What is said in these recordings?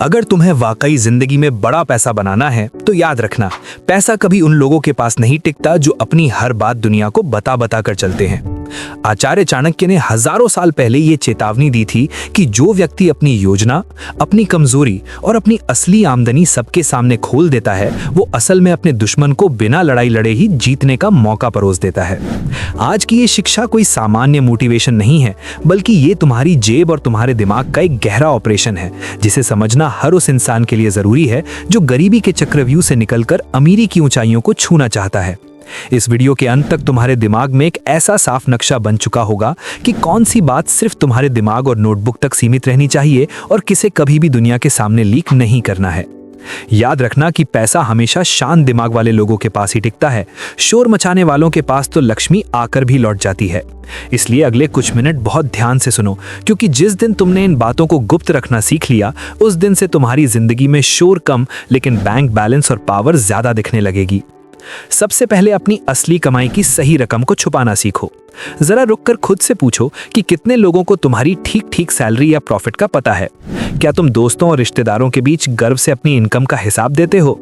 अगर तुम्हें वाकई जिंदगी में बड़ा पैसा बनाना है तो याद रखना, पैसा कभी उन लोगों के पास नहीं टिकता जो अपनी हर बात दुनिया को बता बता कर चलते हैं। आचार्य चाणक्य ने हजारों साल पहले ये चेतावनी दी थी कि जो व्यक्ति अपनी योजना, अपनी कमजोरी और अपनी असली आमदनी सबके सामने खोल देता है, वो असल में अपने दुश्मन को बिना लड़ाई लड़े ही जीतने का मौका परोस देता है। आज की ये शिक्षा कोई सामान्य मोटिवेशन नहीं है, बल्कि ये तुम्हारी जेब और तुम्हारे दिमाग का एक गहरा ऑपरेशन है, जिसे समझना हर उस इंसान के लिए जरूरी है जो गरीबी के चक्रव्यूह से निकलकर अमीरी की ऊंचाइयों को छूना चाहता है। इस वीडियो के अंत तक तुम्हारे दिमाग में एक ऐसा साफ नक्शा बन चुका होगा कि कौन सी बात सिर्फ तुम्हारे दिमाग और नोटबुक तक सीमित रहनी चाहिए और किसे कभी भी दुनिया के सामने लीक नहीं करना है। याद रखना कि पैसा हमेशा शांत दिमाग वाले लोगों के पास ही टिकता है। शोर मचाने वालों के पास तो लक्ष्मी आकर भी लौट जाती है। इसलिए अगले कुछ मिनट बहुत ध्यान से सुनो, क्योंकि जिस दिन तुमने इन बातों को गुप्त रखना सीख लिया, उस दिन से तुम्हारी जिंदगी में शोर कम लेकिन बैंक बैलेंस और पावर ज्यादा दिखने लगेगी। सबसे पहले अपनी असली कमाई की सही रकम को छुपाना सीखो। जरा रुककर खुद से पूछो कि कितने लोगों को तुम्हारी ठीक ठीक सैलरी या प्रॉफिट का पता है। क्या तुम दोस्तों और रिश्तेदारों के बीच गर्व से अपनी इनकम का हिसाब देते हो?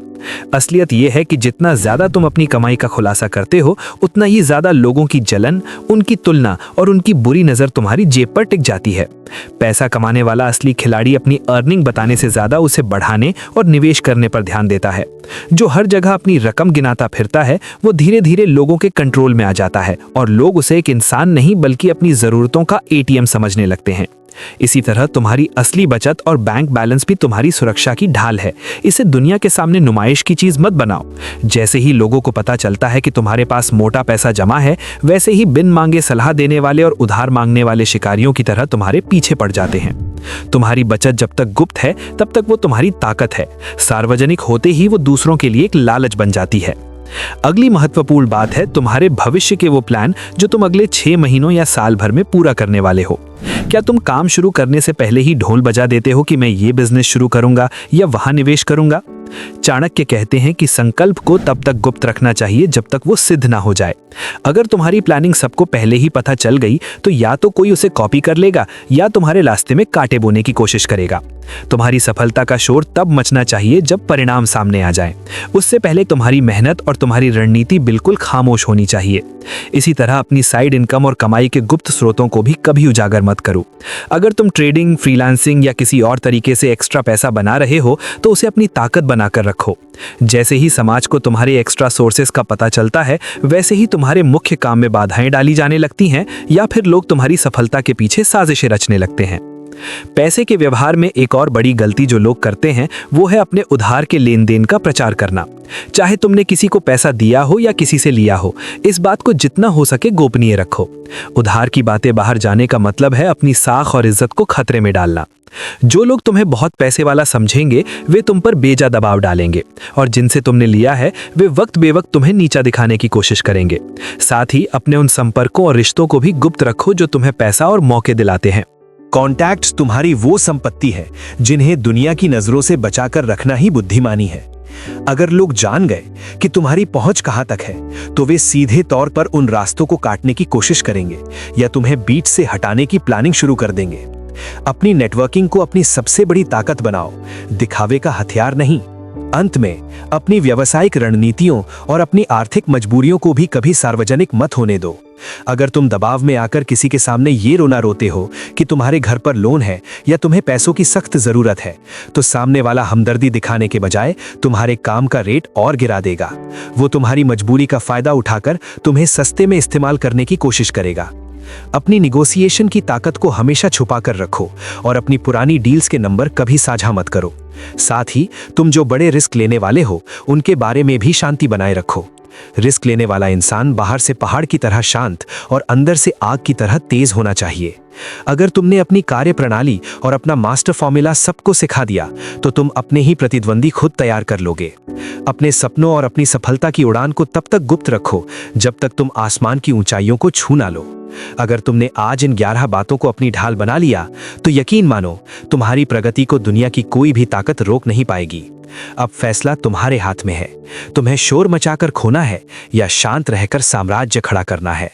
असलियत यह है कि जितना ज्यादा तुम अपनी कमाई का खुलासा करते हो, उतना ही ज्यादा लोगों की जलन, उनकी तुलना और उनकी बुरी नजर तुम्हारी जेब पर टिक जाती है। पैसा कमाने वाला असली खिलाड़ी अपनी अर्निंग बताने से ज्यादा उसे बढ़ाने और निवेश करने पर ध्यान देता है। जो हर जगह अपनी रकम गिनाता फिरता है, वो धीरे धीरे लोगों के कंट्रोल में आ जाता है और लोग उसे एक इंसान नहीं बल्कि अपनी जरूरतों का एटीएम समझने लगते हैं। इसी तरह तुम्हारी असली बचत और बैंक बैलेंस भी तुम्हारी सुरक्षा की ढाल है। इसे दुनिया के सामने नुमाइश की चीज मत बनाओ। जैसे ही लोगों को पता चलता है कि तुम्हारे पास मोटा पैसा जमा है, वैसे ही बिन मांगे सलाह देने वाले और उधार मांगने वाले शिकारियों की तरह तुम्हारे पीछे पड़ जाते हैं। तुम्हारी बचत जब तक गुप्त है, तब तक वो तुम्हारी ताकत है। सार्वजनिक होते ही वो दूसरों के लिए एक लालच बन जाती है। अगली महत्वपूर्ण बात है तुम्हारे भविष्य के वो प्लान जो तुम अगले 6 महीनों या साल भर में पूरा करने वाले हो। क्या तुम काम शुरू करने से पहले ही ढोल बजा देते हो कि मैं ये बिजनेस शुरू करूंगा या वहां निवेश करूंगा? चाणक्य कहते हैं कि संकल्प को तब तक गुप्त रखना चाहिए जब तक वो सिद्ध ना हो जाए। अगर तुम्हारी प्लानिंग सबको पहले ही पता चल गई, तो या तो कोई उसे कॉपी कर लेगा या तुम्हारे रास्ते में कांटे बोने की कोशिश करेगा। तुम्हारी सफलता का शोर तब मचना चाहिए जब परिणाम सामने आ जाए। उससे पहले तुम्हारी मेहनत और तुम्हारी रणनीति बिल्कुल खामोश होनी चाहिए। इसी तरह अपनी साइड इनकम और कमाई के गुप्त स्रोतों को भी कभी उजागर मत करो। अगर तुम ट्रेडिंग, फ्रीलांसिंग या किसी और तरीके से एक्स्ट्रा पैसा बना रहे हो, तो उसे अपनी ताकत बनाकर रखो। जैसे ही समाज को तुम्हारे एक्स्ट्रा सोर्सेस का पता चलता है, वैसे ही तुम्हारे मुख्य काम में बाधाएं डाली जाने लगती हैं या फिर लोग तुम्हारी सफलता के पीछे साजिशें रचने लगते हैं। पैसे के व्यवहार में एक और बड़ी गलती जो लोग करते हैं, वो है अपने उधार के लेन देन का प्रचार करना। चाहे तुमने किसी को पैसा दिया हो या किसी से लिया हो, इस बात को जितना हो सके गोपनीय रखो। उधार की बातें बाहर जाने का मतलब है अपनी साख और इज्जत को खतरे में डालना। जो लोग तुम्हें बहुत पैसे वाला समझेंगे, वे तुम पर बेजा दबाव डालेंगे, और जिनसे तुमने लिया है वे वक्त बेवक्त तुम्हें नीचा दिखाने की कोशिश करेंगे। साथ ही अपने उन संपर्कों और रिश्तों को भी गुप्त रखो जो तुम्हें पैसा और मौके दिलाते हैं। कॉन्टैक्ट्स तुम्हारी वो संपत्ति है जिन्हें दुनिया की नजरों से बचाकर रखना ही बुद्धिमानी है। अगर लोग जान गए कि तुम्हारी पहुंच कहां तक है, तो वे सीधे तौर पर उन रास्तों को काटने की कोशिश करेंगे या तुम्हें बीच से हटाने की प्लानिंग शुरू कर देंगे। अपनी नेटवर्किंग को अपनी सबसे बड़ी ताकत बनाओ, दिखावे का हथियार नहीं। अंत में अपनी व्यावसायिक रणनीतियों और अपनी आर्थिक मजबूरियों को भी कभी सार्वजनिक मत होने दो। अगर तुम दबाव में आकर किसी के सामने ये रोना रोते हो कि तुम्हारे घर पर लोन है या तुम्हें पैसों की सख्त जरूरत है, तो सामने वाला हमदर्दी दिखाने के बजाय तुम्हारे काम का रेट और गिरा देगा। वो तुम्हारी मजबूरी का फायदा उठाकर तुम्हें सस्ते में इस्तेमाल करने की कोशिश करेगा। अपनी निगोशिएशन की ताकत को हमेशा छुपा कर रखो और अपनी पुरानी डील्स के नंबर कभी साझा मत करो। साथ ही तुम जो बड़े रिस्क लेने वाले हो, उनके बारे में भी शांति बनाए रखो। रिस्क लेने वाला इंसान बाहर से पहाड़ की तरह शांत और अंदर से आग की तरह तेज होना चाहिए। अगर तुमने अपनी कार्य प्रणाली और अपना मास्टर फॉर्मूला सबको सिखा दिया, तो तुम अपने ही प्रतिद्वंदी खुद तैयार कर लोगे। अपने सपनों और अपनी सफलता की उड़ान को तब तक गुप्त रखो जब तक तुम आसमान की ऊंचाइयों को छू ना लो। अगर तुमने आज इन 11 बातों को अपनी ढाल बना लिया, तो यकीन मानो तुम्हारी प्रगति को दुनिया की कोई भी ताकत रोक नहीं पाएगी। अब फैसला तुम्हारे हाथ में है। तुम्हें शोर मचाकर खोना है या शांत रहकर साम्राज्य खड़ा करना है।